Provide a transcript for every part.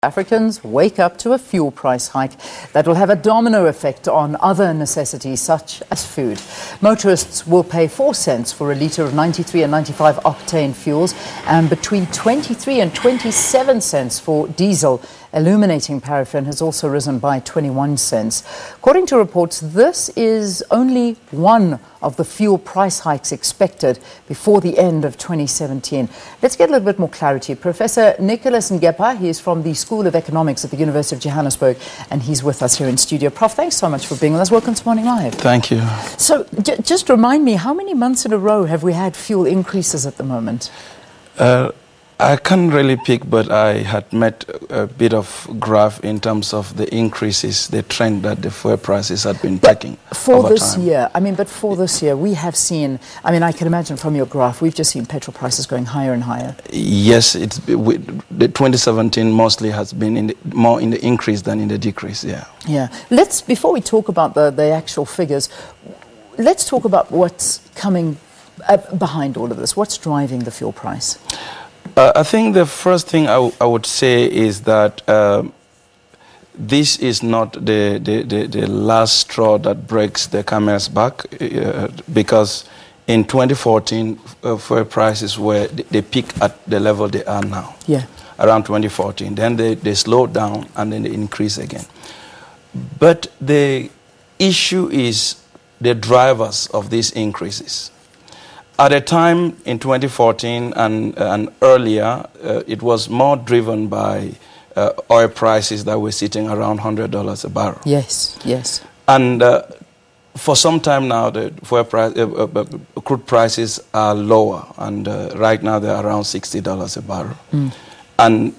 Africans wake up to a fuel price hike that will have a domino effect on other necessities such as food. Motorists will pay 4 cents for a litre of 93 and 95 octane fuels and between 23 and 27 cents for diesel. Illuminating paraffin has also risen by 21 cents. According to reports, this is only one of the fuel price hikes expected before the end of 2017. Let's get a little bit more clarity. Professor Ngepah, he is from the School of Economics at the University of Johannesburg, and he's with us here in studio. Prof, thanks so much for being with us. Welcome to Morning Live. Thank you. So, just remind me, how many months in a row have we had fuel increases at the moment? I can't really pick, but I had met a bit of graph in terms of the increases, the trend that the fuel prices had been taking for this year. But for this year, we have seen, I can imagine from your graph, we've just seen petrol prices going higher and higher. Yes, the 2017 mostly has been more in the increase than in the decrease, yeah. Yeah. Before we talk about the actual figures, let's talk about what's coming behind all of this. What's driving the fuel price? I think the first thing I would say is that this is not the last straw that breaks the camel's back, because in 2014, fuel prices they peaked at the level they are now, around 2014. Then they slowed down and then they increase again. But the issue is the drivers of these increases. At a time in 2014 and earlier, it was more driven by oil prices that were sitting around $100 a barrel. Yes, yes. And for some time now, the crude prices are lower, and right now they're around $60 a barrel. And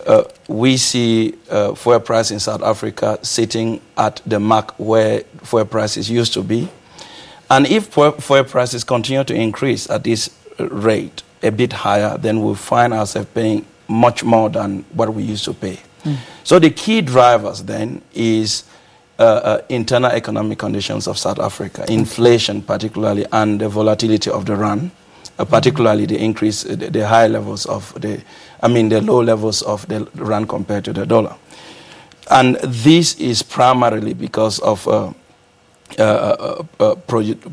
we see fuel price in South Africa sitting at the mark where fuel prices used to be. And if fuel prices continue to increase at this rate, a bit higher, then we'll find ourselves paying much more than what we used to pay. So the key drivers then is internal economic conditions of South Africa, inflation particularly, and the volatility of the rand, particularly the increase, the high levels of the low levels of the rand compared to the dollar. And this is primarily because of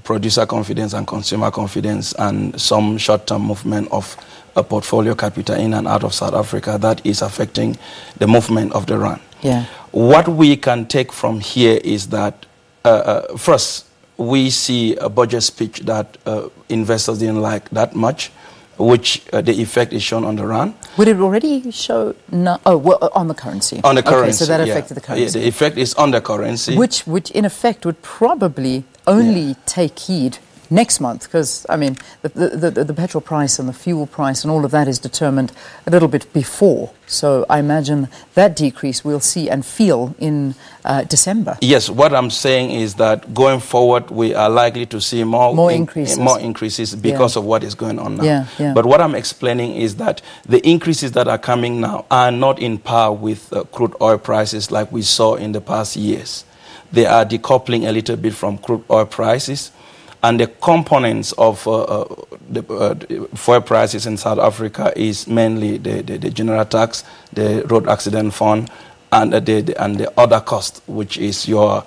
producer confidence and consumer confidence and some short-term movement of portfolio capital in and out of South Africa that is affecting the movement of the rand. Yeah. What we can take from here is that, first, we see a budget speech that investors didn't like that much, which the effect is shown on the rand. Would it already show? No. Oh, well, on the currency. On the currency. Okay, so that affected the currency. Yeah, the effect is on the currency. Which in effect would probably only take heed next month, because the petrol price and the fuel price and all of that is determined a little bit before. So I imagine that decrease we'll see and feel in December. Yes, what I'm saying is that going forward we are likely to see more increases because of what is going on now. But what I'm explaining is that the increases that are coming now are not in par with crude oil prices like we saw in the past years. They are decoupling a little bit from crude oil prices. And the components of the fuel prices in South Africa is mainly the general tax, the road accident fund, and the other cost, which is your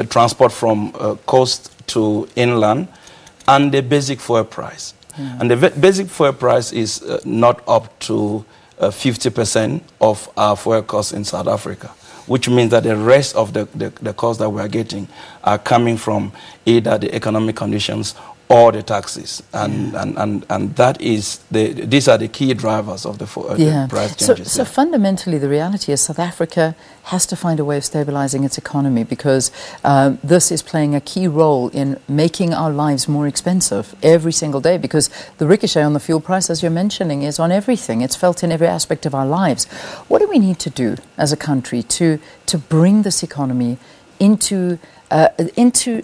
transport from coast to inland, and the basic fuel price. And the basic fuel price is not up to 50% of our fuel costs in South Africa, which means that the rest of the costs that we are getting are coming from either the economic conditions or the taxes. And that is these are the key drivers of the price changes. So fundamentally, the reality is South Africa has to find a way of stabilizing its economy, because this is playing a key role in making our lives more expensive every single day, because the ricochet on the fuel price, as you're mentioning, is on everything. It's felt in every aspect of our lives. What do we need to do as a country to bring this economy into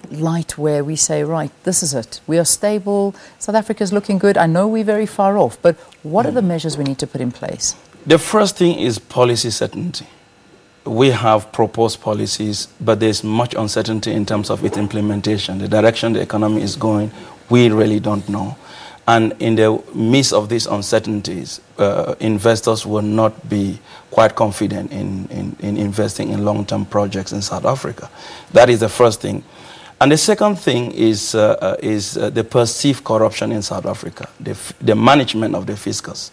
light where we say, right, this is it. We are stable. South Africa is looking good. I know we're very far off, but what are the measures we need to put in place? The first thing is policy certainty. We have proposed policies, but there's much uncertainty in terms of its implementation. The direction the economy is going, we really don't know. And in the midst of these uncertainties, investors will not be quite confident in investing in long-term projects in South Africa. That is the first thing. And the second thing is the perceived corruption in South Africa, the management of the fiscus.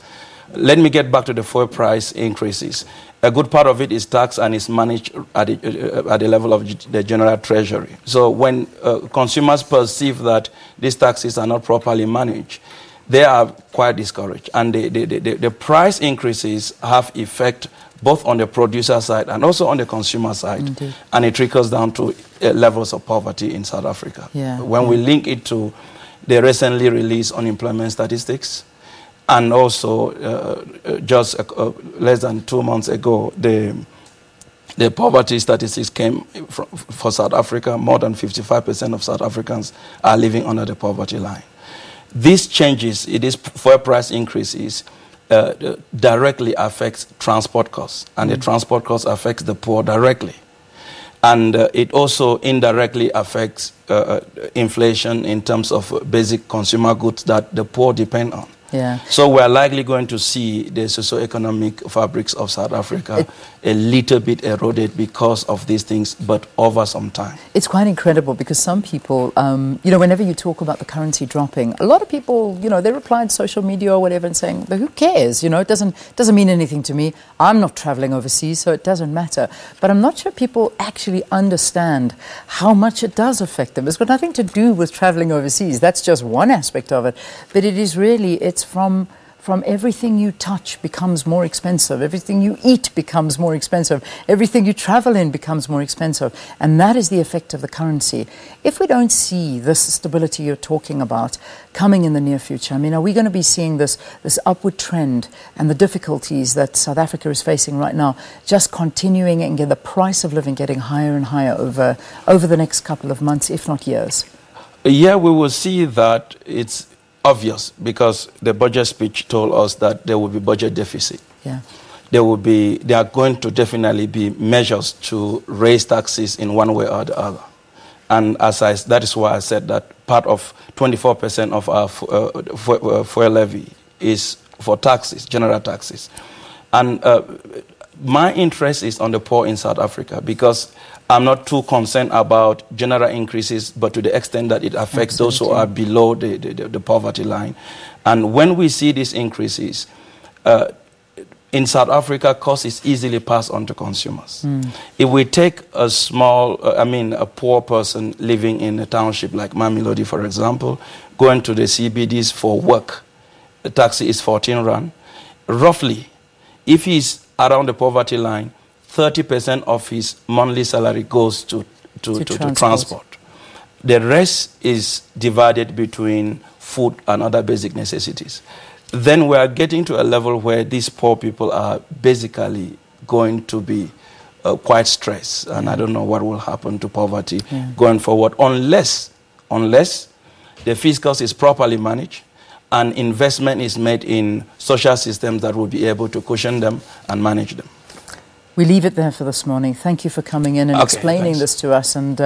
Let me get back to the fuel price increases. A good part of it is tax and is managed at the level of the General Treasury. So when consumers perceive that these taxes are not properly managed, they are quite discouraged. And the price increases have effect both on the producer side and also on the consumer side. Indeed. And it trickles down to levels of poverty in South Africa. Yeah. When we link it to the recently released unemployment statistics, and also just less than 2 months ago, the poverty statistics came for South Africa. More than 55% of South Africans are living under the poverty line. These changes, these fuel price increases, directly affects transport costs, and the transport costs affects the poor directly. And it also indirectly affects inflation in terms of basic consumer goods that the poor depend on. Yeah. So we're likely going to see the socioeconomic fabrics of South Africa a little bit eroded because of these things, but over some time. It's quite incredible because some people, you know, whenever you talk about the currency dropping, a lot of people, you know, they reply on social media or whatever and saying, but who cares? You know, it doesn't mean anything to me. I'm not traveling overseas, so it doesn't matter. But I'm not sure people actually understand how much it does affect them. It's got nothing to do with traveling overseas. That's just one aspect of it. But it is really, it's from everything you touch becomes more expensive, everything you eat becomes more expensive, everything you travel in becomes more expensive, and that is the effect of the currency. If we don't see this stability you're talking about coming in the near future, I mean, are we going to be seeing this upward trend and the difficulties that South Africa is facing right now just continuing and the price of living getting higher and higher over the next couple of months, if not years? Yeah, we will see that. It's obvious because the budget speech told us that there will be budget deficit. Yeah. There are going to definitely be measures to raise taxes in one way or the other. And that is why I said that part of 24% of our fuel levy is for taxes, general taxes. And my interest is on the poor in South Africa because I'm not too concerned about general increases, but to the extent that it affects those who are below the poverty line. And when we see these increases, in South Africa, cost is easily passed on to consumers. If we take a a poor person living in a township like Mamelodi, for example, going to the CBDs for work, the taxi is 14 Rand. Roughly, if he's around the poverty line, 30% of his monthly salary goes to transport. The rest is divided between food and other basic necessities. Then we are getting to a level where these poor people are basically going to be quite stressed. And I don't know what will happen to poverty going forward unless the fiscus is properly managed and investment is made in social systems that will be able to cushion them and manage them. We leave it there for this morning. Thank you for coming in and explaining this to us and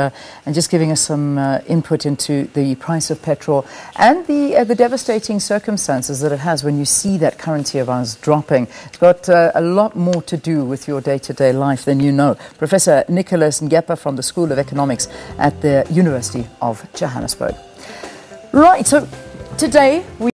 just giving us some input into the price of petrol and the devastating circumstances that it has when you see that currency of ours dropping. It's got a lot more to do with your day-to-day life than you know. Professor Nicholas Ngepah from the School of Economics at the University of Johannesburg. Right, so today we